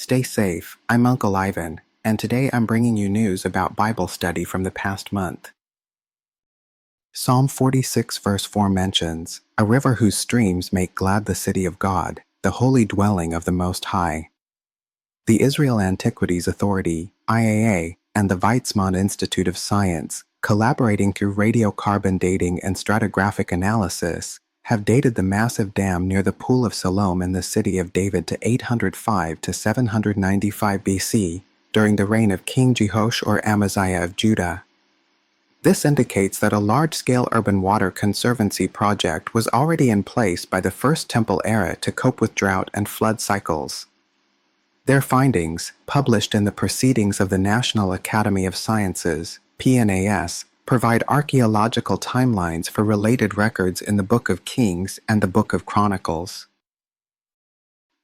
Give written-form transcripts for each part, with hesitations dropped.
Stay safe, I'm Uncle Ivan, and today I'm bringing you news about Bible study from the past month. Psalm 46 verse 4 mentions, "A river whose streams make glad the city of God, the holy dwelling of the Most High." The Israel Antiquities Authority, IAA, and the Weizmann Institute of Science, collaborating through radiocarbon dating and stratigraphic analysis, have dated the massive dam near the Pool of Siloam in the city of David to 805 to 795 BC, during the reign of King Jehoash or Amaziah of Judah. This indicates that a large-scale urban water conservancy project was already in place by the First Temple era to cope with drought and flood cycles. Their findings, published in the Proceedings of the National Academy of Sciences, PNAS, provide archaeological timelines for related records in the Book of Kings and the Book of Chronicles.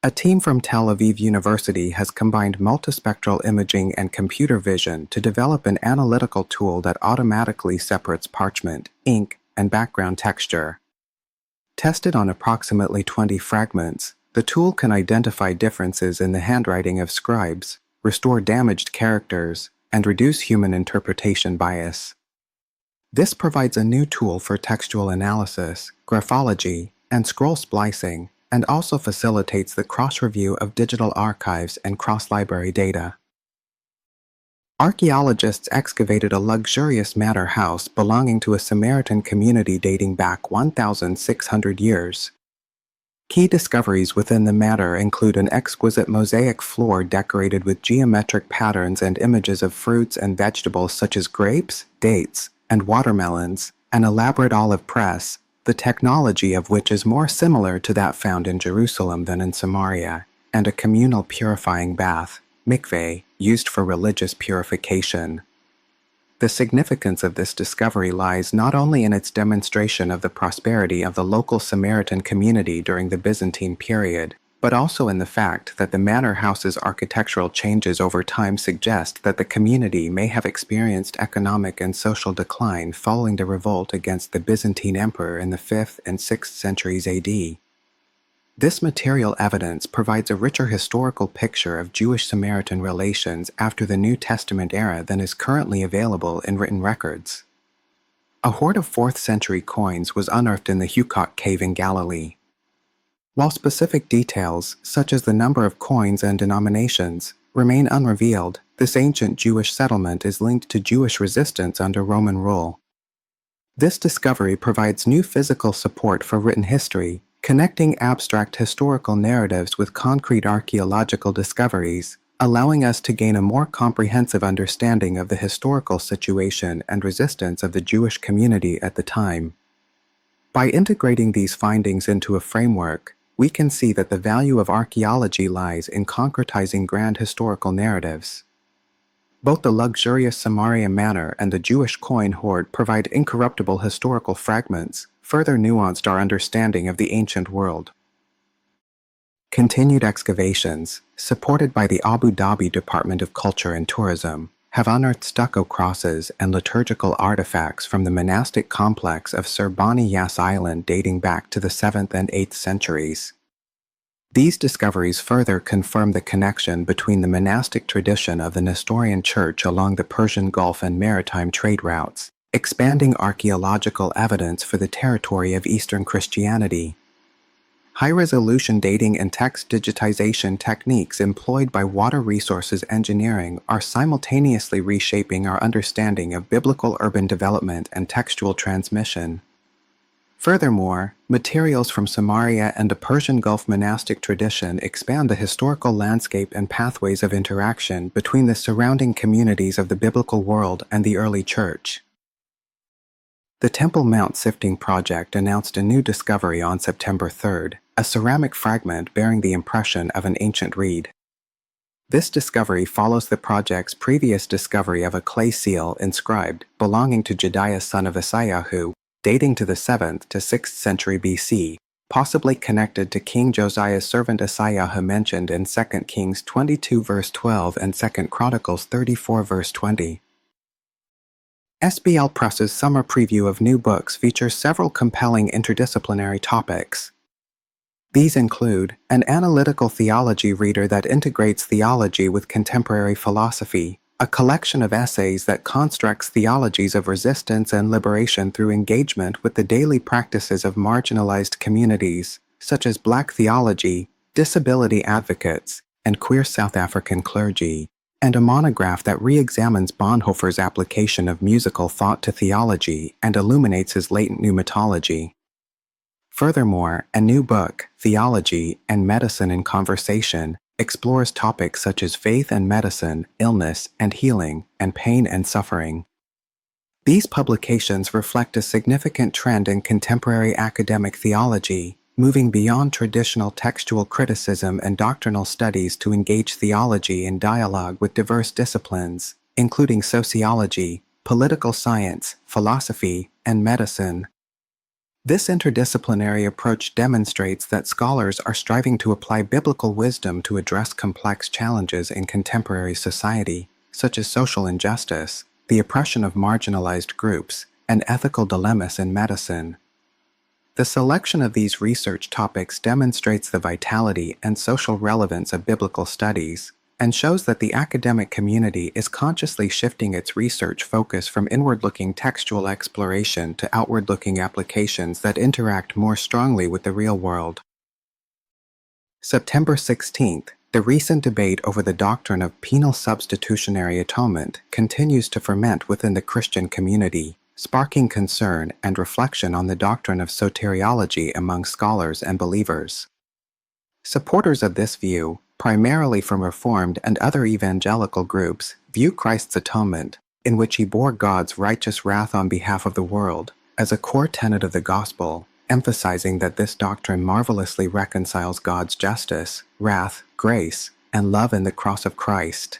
A team from Tel Aviv University has combined multispectral imaging and computer vision to develop an analytical tool that automatically separates parchment, ink, and background texture. Tested on approximately 20 fragments, the tool can identify differences in the handwriting of scribes, restore damaged characters, and reduce human interpretation bias. This provides a new tool for textual analysis, graphology, and scroll splicing, and also facilitates the cross-review of digital archives and cross-library data. Archaeologists excavated a luxurious manor house belonging to a Samaritan community dating back 1,600 years. Key discoveries within the manor include an exquisite mosaic floor decorated with geometric patterns and images of fruits and vegetables such as grapes, dates, and watermelons, an elaborate olive press, the technology of which is more similar to that found in Jerusalem than in Samaria, and a communal purifying bath, mikveh, used for religious purification. The significance of this discovery lies not only in its demonstration of the prosperity of the local Samaritan community during the Byzantine period, but also in the fact that the manor house's architectural changes over time suggest that the community may have experienced economic and social decline following the revolt against the Byzantine emperor in the 5th and 6th centuries AD. This material evidence provides a richer historical picture of Jewish-Samaritan relations after the New Testament era than is currently available in written records. A hoard of 4th century coins was unearthed in the Hukok cave in Galilee. While specific details, such as the number of coins and denominations, remain unrevealed, this ancient Jewish settlement is linked to Jewish resistance under Roman rule. This discovery provides new physical support for written history, connecting abstract historical narratives with concrete archaeological discoveries, allowing us to gain a more comprehensive understanding of the historical situation and resistance of the Jewish community at the time. By integrating these findings into a framework, we can see that the value of archaeology lies in concretizing grand historical narratives. Both the luxurious Samaria manor and the Jewish coin hoard provide incorruptible historical fragments, further nuanced our understanding of the ancient world. Continued excavations, supported by the Abu Dhabi Department of Culture and Tourism, have unearthed stucco crosses and liturgical artifacts from the monastic complex of Sir Bani Yas Island dating back to the 7th and 8th centuries. These discoveries further confirm the connection between the monastic tradition of the Nestorian Church along the Persian Gulf and maritime trade routes, expanding archaeological evidence for the territory of Eastern Christianity. High-resolution dating and text digitization techniques employed by water resources engineering are simultaneously reshaping our understanding of biblical urban development and textual transmission. Furthermore, materials from Samaria and the Persian Gulf monastic tradition expand the historical landscape and pathways of interaction between the surrounding communities of the biblical world and the early church. The Temple Mount Sifting Project announced a new discovery on September 3rd, a ceramic fragment bearing the impression of an ancient reed. This discovery follows the project's previous discovery of a clay seal inscribed, belonging to Jediah son of Isaiah, dating to the 7th to 6th century BC, possibly connected to King Josiah's servant Isaiah mentioned in 2 Kings 22 verse 12 and 2 Chronicles 34 verse 20. SBL Press's summer preview of new books features several compelling interdisciplinary topics. These include an analytical theology reader that integrates theology with contemporary philosophy, a collection of essays that constructs theologies of resistance and liberation through engagement with the daily practices of marginalized communities, such as Black theology, disability advocates, and queer South African clergy, and a monograph that re-examines Bonhoeffer's application of musical thought to theology and illuminates his latent pneumatology. Furthermore, a new book, Theology and Medicine in Conversation, explores topics such as faith and medicine, illness and healing, and pain and suffering. These publications reflect a significant trend in contemporary academic theology, moving beyond traditional textual criticism and doctrinal studies to engage theology in dialogue with diverse disciplines, including sociology, political science, philosophy, and medicine. This interdisciplinary approach demonstrates that scholars are striving to apply biblical wisdom to address complex challenges in contemporary society, such as social injustice, the oppression of marginalized groups, and ethical dilemmas in medicine. The selection of these research topics demonstrates the vitality and social relevance of biblical studies, and shows that the academic community is consciously shifting its research focus from inward-looking textual exploration to outward-looking applications that interact more strongly with the real world. September 16th, the recent debate over the doctrine of penal substitutionary atonement continues to ferment within the Christian community, sparking concern and reflection on the doctrine of soteriology among scholars and believers. Supporters of this view, primarily from Reformed and other evangelical groups, view Christ's atonement, in which he bore God's righteous wrath on behalf of the world, as a core tenet of the gospel, emphasizing that this doctrine marvelously reconciles God's justice, wrath, grace, and love in the cross of Christ.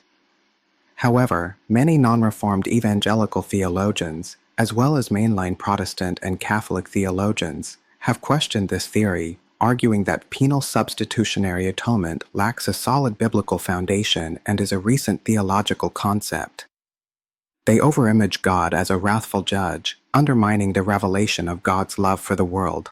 However, many non-Reformed evangelical theologians, as well as mainline Protestant and Catholic theologians, have questioned this theory, arguing that penal substitutionary atonement lacks a solid biblical foundation and is a recent theological concept. They overimage God as a wrathful judge, undermining the revelation of God's love for the world.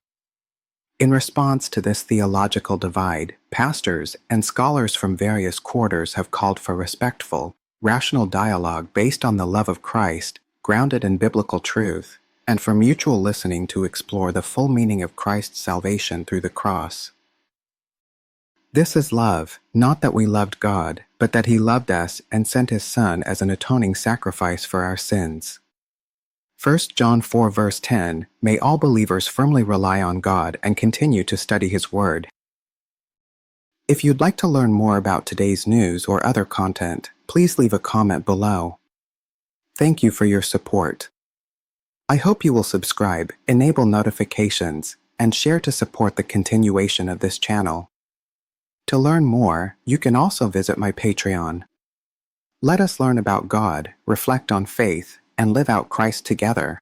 In response to this theological divide, pastors and scholars from various quarters have called for respectful, rational dialogue based on the love of Christ, grounded in biblical truth, and for mutual listening to explore the full meaning of Christ's salvation through the cross. This is love, not that we loved God, but that he loved us and sent his Son as an atoning sacrifice for our sins. 1 John 4 verse 10, may all believers firmly rely on God and continue to study his word. If you'd like to learn more about today's news or other content, please leave a comment below. Thank you for your support. I hope you will subscribe, enable notifications, and share to support the continuation of this channel. To learn more, you can also visit my Patreon. Let us learn about God, reflect on faith, and live out Christ together.